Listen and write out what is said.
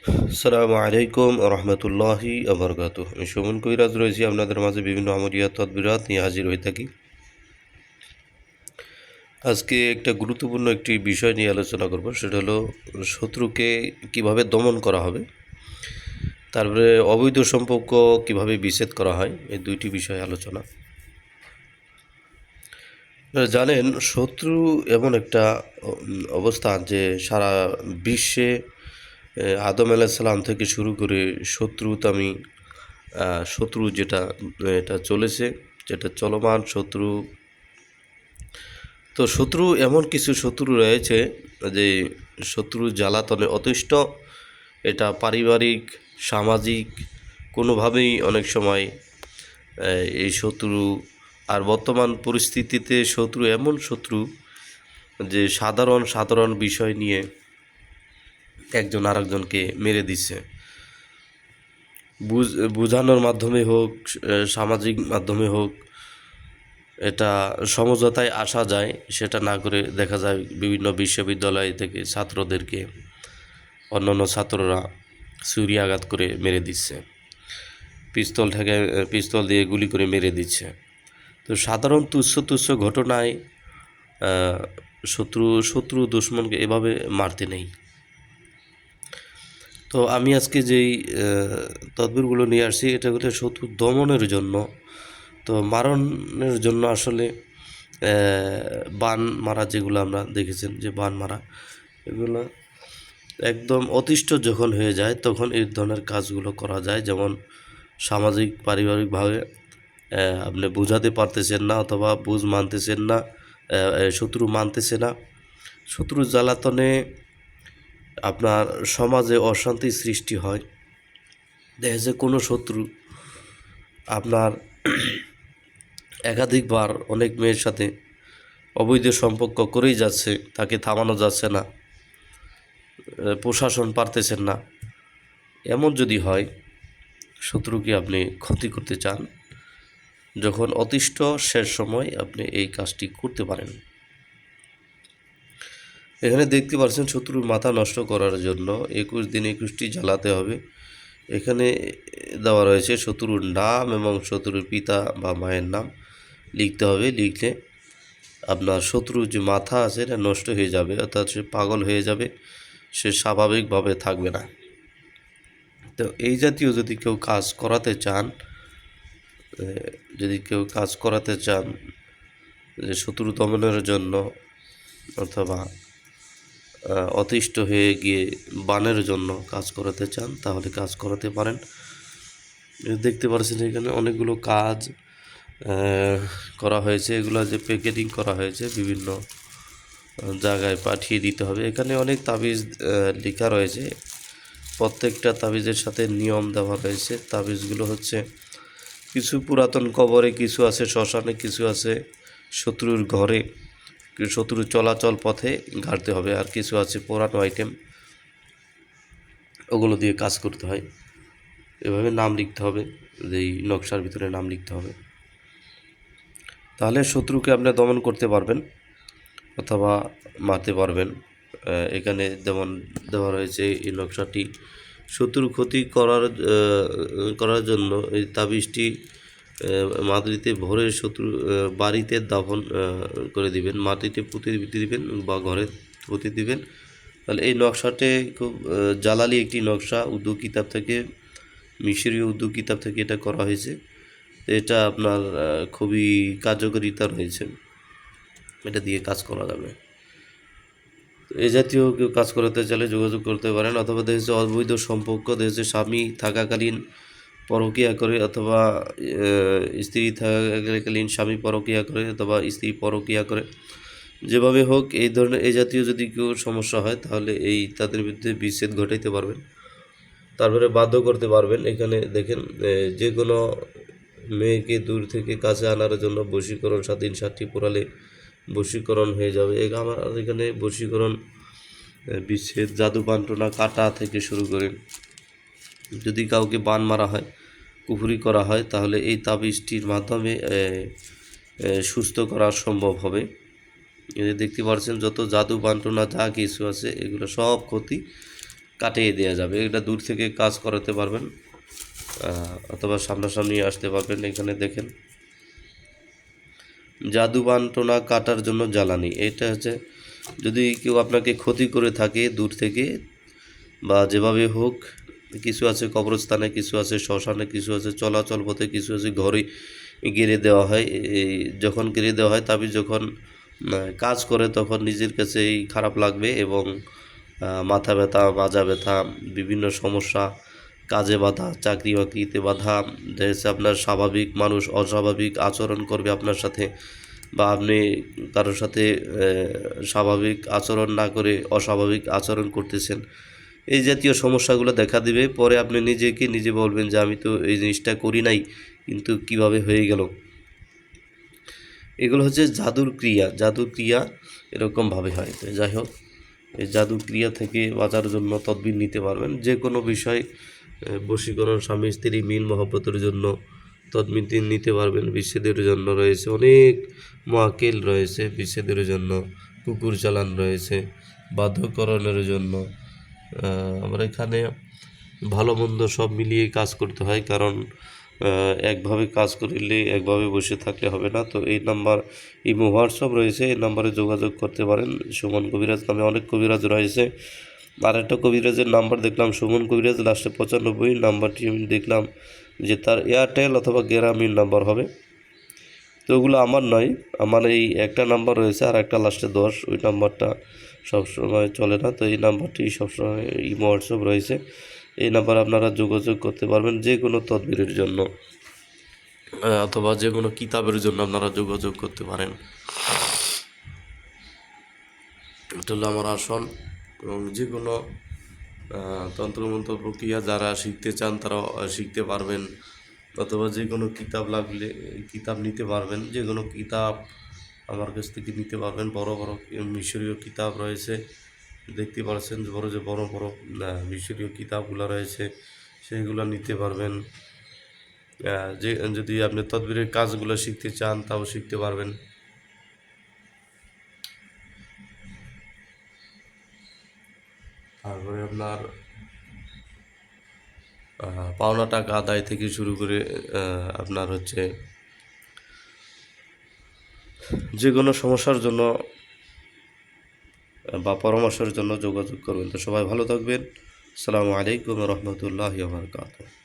আসসালামু আলাইকুম রহমতুল্লাহি আবরকাত। আমি সুমন কবিরাজ রয়েছি আপনাদের মাঝে বিভিন্ন আমলিয়াত তদবিরাত নিয়ে হাজির হয়ে থাকি। আজকে একটা গুরুত্বপূর্ণ একটি বিষয় নিয়ে আলোচনা করব, সেটা হলো শত্রুকে কিভাবে দমন করা হবে, তারপরে অবৈধ সম্পর্ক কিভাবে বিচ্ছেদ করা হয়, এই দুইটি বিষয় আলোচনা। জানেন, শত্রু এমন একটা অবস্থান যে সারা বিশ্বে আদম আলাইসাল্লাম থেকে শুরু করে শত্রু যেটা এটা চলেছে, যেটা চলমান শত্রু। তো শত্রু এমন কিছু শত্রু রয়েছে যে শত্রু জ্বালাতনে অতিষ্ঠ। এটা পারিবারিক, সামাজিক, কোনোভাবেই অনেক সময় এই শত্রু, আর বর্তমান পরিস্থিতিতে শত্রু এমন শত্রু যে সাধারণ সাধারণ বিষয় নিয়ে একজন আরেকজনকে মেরে দিচ্ছে। বোঝানোর মাধ্যমে হোক, সামাজিক মাধ্যমে হোক, এটা সমঝোতায় আসা যায়। সেটা না করে দেখা যায় বিভিন্ন বিশ্ববিদ্যালয় থেকে ছাত্রদেরকে অন্যান্য ছাত্ররা ছুরি আঘাত করে মেরে দিচ্ছে, পিস্তল দিয়ে গুলি করে মেরে দিচ্ছে। তো সাধারণ তুচ্ছ তুচ্ছ ঘটনায় শত্রু দুশ্মনকে এভাবে মারতে নেই। তো আমি আজকে যেই তদবিরগুলো নিয়ে আসছি, এটা হলো শত্রু দমনের জন্য। তো মারণের জন্য আসলে বান মারা, যেগুলো আমরা দেখেছেন যে বান মারা, এগুলো একদম অতিষ্ঠ যখন হয়ে যায় তখন এই ধরনের কাজগুলো করা যায়। যেমন সামাজিক পারিবারিকভাবে আপনি বোঝাতে পারতেছেন না, অথবা বুঝ মানতেছেন না, শত্রু মানতেছে না, শত্রুর জ্বালাতনে আপনার সমাজে অশান্তি সৃষ্টি হয়। দেখা যায় কোনো শত্রু আপনার একাধিকবার অনেক মেয়ের সাথে অবৈধ সম্পর্ক করেই যাচ্ছে, তাকে থামানো যাচ্ছে না, প্রশাসন পারতেছেন না। এমন যদি হয়, শত্রুকে আপনি ক্ষতি করতে চান, যখন অতিষ্ঠ শেষ সময় আপনি এই কাজটি করতে পারেন। এখানে দেখতে পাচ্ছেন শত্রুর মাথা নষ্ট করার জন্য 21 দিন 21টি জ্বালাতে হবে। এখানে দেওয়া রয়েছে শত্রুর নাম এবং শত্রুর পিতা বা মায়ের নাম লিখতে হবে। লিখলে আপনার শত্রুর যে মাথা আছে এটা নষ্ট হয়ে যাবে, অর্থাৎ সে পাগল হয়ে যাবে, সে স্বাভাবিকভাবে থাকবে না। তো এই জাতীয় যদি কেউ কাজ করাতে চান যে শত্রু দমনের জন্য, অথবা অতিষ্ঠ হয়ে গিয়ে বানের জন্য কাজ করাতে চান, তাহলে কাজ করাতে পারেন। দেখতে পাচ্ছেন এখানে অনেকগুলো কাজ করা হয়েছে। এগুলো যে প্যাকেটিং করা হয়েছে, বিভিন্ন জায়গায় পাঠিয়ে দিতে হবে। এখানে অনেক তাবিজ লেখা রয়েছে, প্রত্যেকটা তাবিজের সাথে নিয়ম দেওয়া রয়েছে। তাবিজগুলো হচ্ছে কিছু পুরাতন কবরে, কিছু আছে শ্মশানে, কিছু আছে শত্রুর ঘরে, শত্রুর চলাচল পথে গাড়তে হবে, আর কিছু আছে পুরানো আইটেম, ওগুলো দিয়ে কাজ করতে হয়। এভাবে নাম লিখতে হবে, এই নকশার ভিতরে নাম লিখতে হবে, তাহলে শত্রুকে আপনি দমন করতে পারবেন অথবা মারতে পারবেন। এখানে যেমন দেওয়া রয়েছে এই নকশাটি, শত্রুর ক্ষতি করার জন্য এই তাবিজটি মাটিতে ভরে শত্রু বাড়িতে দাফন করে দিবেন, মাটিতে পুঁতে দিবেন বা ঘরে পুঁতে দিবেন। তাহলে এই নকশাটি খুব জালালি একটি নকশা, উর্দু কিতাব থেকে, মিশরীয় উর্দু কিতাব থেকে এটা করা হয়েছে। এটা আপনার খুবই কার্যকারিতা রয়েছে, এটা দিয়ে কাজ করা যাবে। এই জাতীয় কেউ কাজ করাতে চাইলে যোগাযোগ করতে পারেন। অথবা দেখেছে অবৈধ সম্পর্ক, দেখেছে স্বামী থাকাকালীন পরকীয়া করে, অথবা স্ত্রী থাকাকালীন স্বামী পরকীয়া করে, অথবা স্ত্রী পরকীয়া করে, যেভাবে হোক এই জাতীয় যদি কেউ সমস্যা হয়, তাহলে তাদের বিরুদ্ধে বিচ্ছেদ ঘটাইতে পারবেন, তারপরে বাধ্য করতে পারবেন। এখানে দেখেন, যে কোনো মেয়েকে দূর থেকে কাছে আনার জন্য বশীকরণ 7 দিন 7টি পোড়ালে বশীকরণ হয়ে যাবে। আমার এখানে বশীকরণ, বিচ্ছেদ, জাদু বান্টনা, কাটা থেকে শুরু করে যদি কাউকে বান মারা হয়, কুফরি করা হয়, তাহলে এই তাবিজটির মাধ্যমে সুস্থ করা সম্ভব হবে। দেখতে পাচ্ছেন যত জাদু বান্টনা যা কিছু আছে, এগুলো সব ক্ষতি কাটিয়ে দেওয়া যাবে। এটা দূর থেকে কাজ করাতে পারবেন, অথবা সামনাসামনি আসতে পারবেন। এখানে দেখেন, জাদু বান্টনা কাটার জন্য জ্বালানি। এটা হচ্ছে যদি কেউ আপনাকে ক্ষতি করে থাকে দূর থেকে বা যেভাবে হোক, কিছু আছে কবরস্থানে, কিছু আছে শ্মশানে, কিছু আছে চলাচল পথে, কিছু আছে ঘরে গেড়ে দেওয়া হয়। এই যখন গেড়ে দেওয়া হয় তাবিজ যখন কাজ করে তখন নিজের কাছেই খারাপ লাগবে এবং মাথা ব্যথা, মাজা ব্যথা, বিভিন্ন সমস্যা, কাজে বাধা, চাকরি বাকরিতে বাধা, দেখা আপনার স্বাভাবিক মানুষ অস্বাভাবিক আচরণ করবে আপনার সাথে, বা আপনি কারোর সাথে স্বাভাবিক আচরণ না করে অস্বাভাবিক আচরণ করতেছেন, এই জাতীয় সমস্যাগুলো দেখা দিবে। পরে আপনি নিজেকে নিজে বলবেন যে আমি তো এই জিনিসটা করি নাই, কিন্তু কিভাবে হয়ে গেল। এগুলো হচ্ছে জাদুর ক্রিয়া। জাদুর ক্রিয়া এরকমভাবে হয়। তো যাই হোক, এই জাদুর ক্রিয়া থেকে বাঁচার জন্য তদবির নিতে পারবেন। যে কোনো বিষয়, বশীকরণ, স্বামী স্ত্রী মিল মহব্বতের জন্য তদবির নিতে পারবেন। বিচ্ছেদের জন্য রয়েছে অনেক মহাকেল রয়েছে, বিচ্ছেদের জন্য কুকুর চালান রয়েছে, বাধ্যকরণের জন্য। আমরা এখানে ভালো মন্দ সব মিলিয়ে কাজ করতে হয়, কারণ একভাবে কাজ করলে একভাবে বসে থাকলে হবে না। তো এই নাম্বার, ইমো, হোয়াটসঅ্যাপ রয়েছে, এই নাম্বারে যোগাযোগ করতে পারেন। সুমন কবিরাজ নামে অনেক কবিরাজ রয়েছে। আর একটা কবিরাজের নাম্বার দেখলাম, সুমন কবিরাজ, লাস্টে 95। নাম্বারটি আমি দেখলাম যে তার এয়ারটেল অথবা গ্রামীণ নাম্বার হবে। তো ওগুলো আমার নয়, আমার এই একটা নাম্বার রয়েছে আর একটা লাস্টে 10, ওই নাম্বারটা সবসময় চলে না। তো এই নাম্বারটি সবসময় ইমো, হোয়াটসঅ্যাপ রয়েছে। এই নাম্বারে আপনারা যোগাযোগ করতে পারবেন যে কোনো তদবিরের জন্য, অথবা যে কোনো কিতাবের জন্য আপনারা যোগাযোগ করতে পারেন। এটা হলো আমার আসন। এবং যে কোনো তন্ত্রমন্ত্র প্রক্রিয়া যারা শিখতে চান তারা শিখতে পারবেন, অথবা যে কোনো কিতাব লাগলে কিতাব নিতে পারবেন। যে কোনো কিতাব আমার কাছ থেকে নিতে পারবেন। বড় বড় মিশরীয় কিতাব রয়েছে, দেখতে পাচ্ছেন যে বড় বড় মিশরীয় কিতাবগুলো রয়েছে, সেইগুলো নিতে পারবেন। যে যদি আপনি তদবিরের কাজগুলো শিখতে চান তাও শিখতে পারবেন। তারপরে আপনার পাওনা টাকা আদায় থেকে শুরু করে আপনার হচ্ছে যে কোনো সমস্যার জন্য বা পরামর্শের জন্য যোগাযোগ করবেন। তো সবাই ভালো থাকবেন। আসসালামু আলাইকুম রহমতুল্লাহি ওয়া বারাকাতুহু।